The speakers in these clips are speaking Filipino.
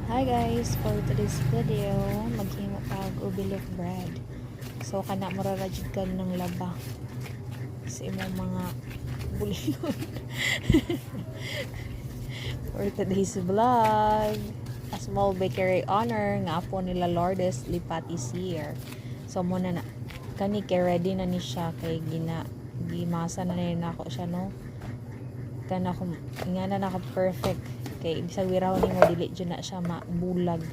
Hi guys, for today's video, maghimo tag ubilog bread. So kana mo ra jud ka ng laba sa imong mga buligon. For today's vlog, a small bakery honor nga apo nila Lourdes Lipat is here. So muna na kani kay ready na ni siya kay gimasa na ako siya no. Kana ko ingana naka perfect kay bisag wiraw nimo dili jud na siya mabulag.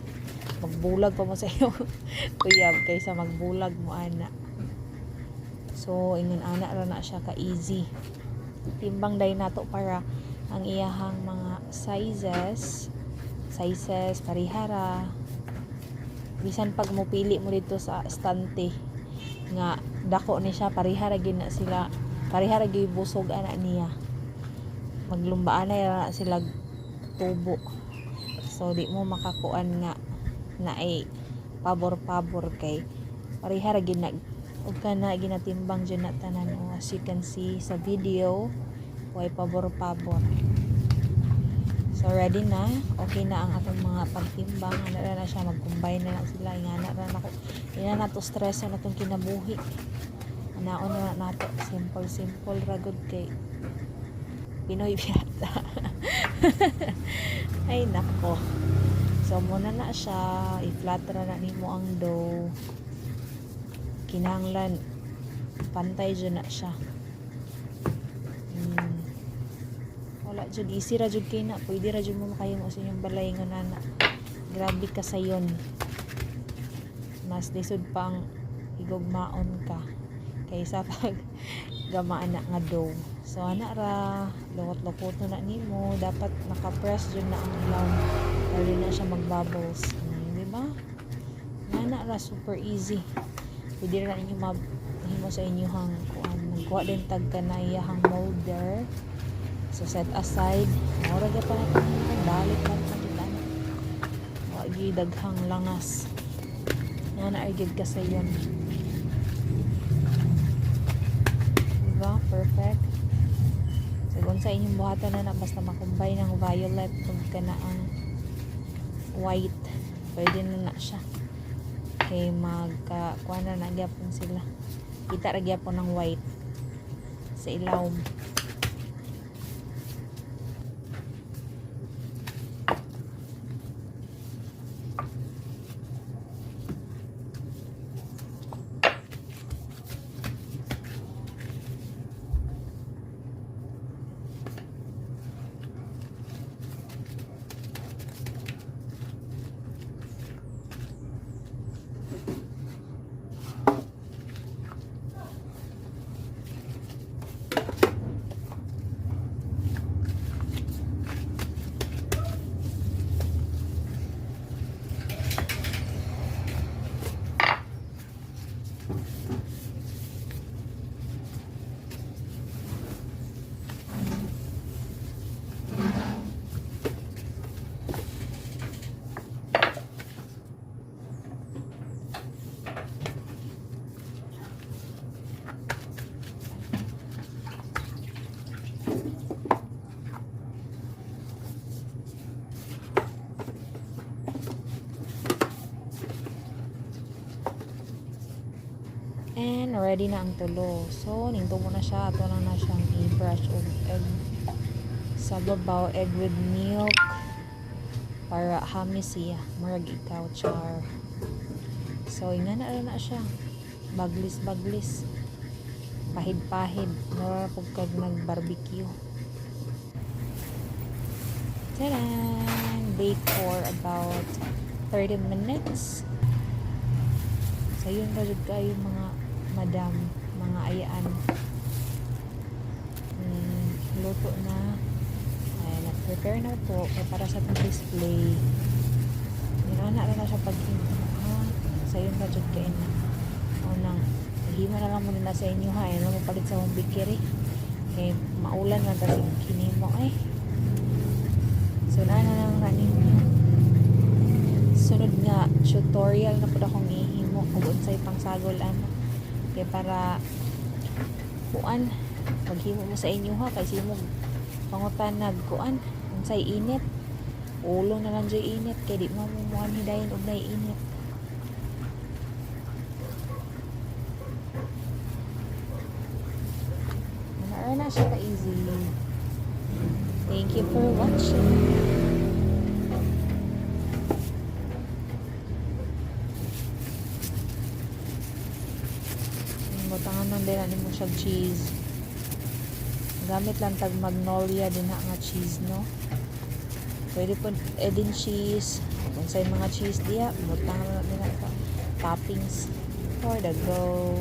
Magbulag pa mo sa iyo kuyab kaysa magbulag mo ana. So ingon ana ra na siya ka easy. Timbang day nato para ang iyahang mga sizes parihara. Bisan pag mopili mo dito sa stante nga dako ni siya parihara gid na sila, parihara gyud busog ana niya. Maglumbaan na sila tubo. So di mo makakuan nga na ay pabor-pabor kay parihara gid na ug kana ginatimbang jud na tanan as you can see sa video way pabor-pabor. So ready na, okay na ang atong mga pagtimbang. Ana na siya, mag-combine na lang sila. Ingana ra nako. Ina na to stress na itong kinabuhi. Anaon na nato simple ra gud kay Pinoy biyata. Ay nako. So muna na siya, i-flatter na nimo ang dough. Kinahanglan pantay jud na siya. Wala jud easy ra jud kay na, pwede ra jud mo makahimo sa inyong balay nga nana. Grabe ka sayon. Mas lisod pang higugmaon ka kaysa pag gamaan na nga dough. So ana ra, lukot-lukot na nimo, dapat naka-press jud na ang ilaw para na siya mag-bubbles. Di ba? Ana ra, super easy. Pwede ra ninyo mahimo sa inyong kuan. Nagkuha din tag kanayahang molder. So set aside. Ora gyud pa na balik lang pa kita. Wa gyud daghang langas. Ana ay gyud kasayon. Diba? Perfect. So kung sa inyong buhatan na basta makumbay ng violet ug kana ang white, pwede na siya. Kay magka-kuha na gyapon sila. Kita ra gyapon ng white sa ilawom. And ready na ang tulo. So, ninto mo na siya. Ato lang na siyang i-brush og egg sa babaw. Egg with milk. Para hamis siya. Marag ikaw, char. So, ingana na siya. Baglis. Pahid-pahid. Narapog kag nag-barbecue. Tadan! Bake for about 30 minutes. So, yun ba jud kayo mga madam, mga ayaan. Luto na. Ayan, nag-prepare na po para sa display. Nirana na siya paghinto. So, yun ba jud kayo na. Unang, hima na lang muna na sa inyo ha. Ayan, mapalit sa home bakery. Okay, maulan na kasi kinimo eh. So, na lang na ninyo. Sunod nga, tutorial na po akong ihimo kung unsay pangsagol ano. Kaya para kuan maghimo mo sa inyo ha, kasi mo pangutan nagkuan unsay init Ulo na lang dyan init. Kaya di mamumuhan hidayin og naiinit. Na siya ka-easy. Thank you for watching. Butangan nun din mo siya cheese. Gamit lang tag magnolia din nga cheese, no? Pwede po din cheese. Kung sa'yo mga cheese diya, butangan nun din toppings for the go.